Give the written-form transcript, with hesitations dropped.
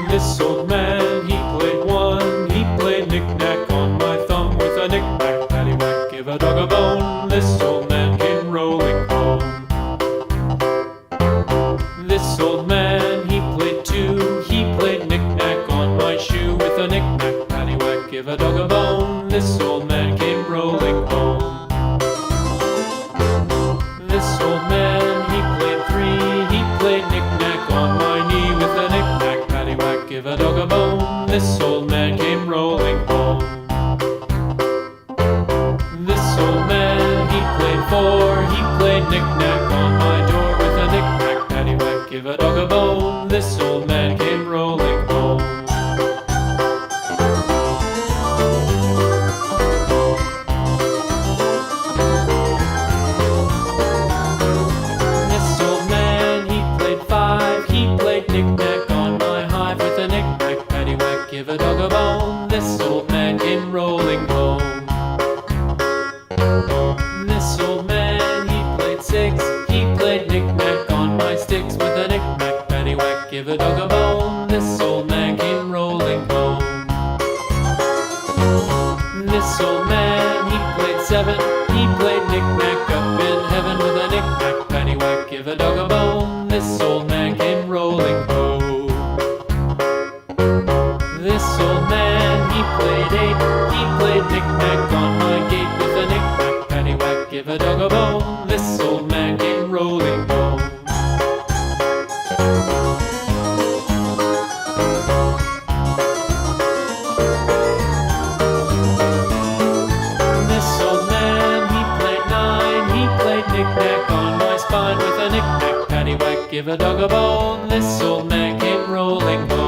This old man, he played one. He played knick-knack on my thumb with a knick-knack, paddywhack, give a dog a bone. This old man came rolling home. This old man, he played two. He played knick-knack on my shoe with a knick-knack, paddywhack, give a dog a bone. This old man came rolling home. This old man, he played three. He played knick-knack on my knee with a knick-knack, paddywhack, give a dog a bone. This old man came rolling home. This old man, he played four. He played knick-knack on my door with a knick-knack, paddywhack, give a dog a bone. This old man came rolling home. This old man, he played five. He played knick-knack on my hive with a knick-knack, paddywhack, give a dog a bone. This old man came rolling home. This old man, he played six. He played knick-knack on my sticks with a knick-knack, paddywhack, give a dog a bone. This old man came rolling home. This old man, he played seven. He played knick-knack up in heaven with a knick-knack, paddywhack, give a dog a bone. This old man came rolling home. This old man, he played eight. He played knick-knack on my gate with a knick-knack, paddywhack, give a dog a bone. This old man came rolling home. This old man, he played nine. He played knick-knack on my spine with a knick-knack, paddywhack, give a dog a bone. This old man came rolling home.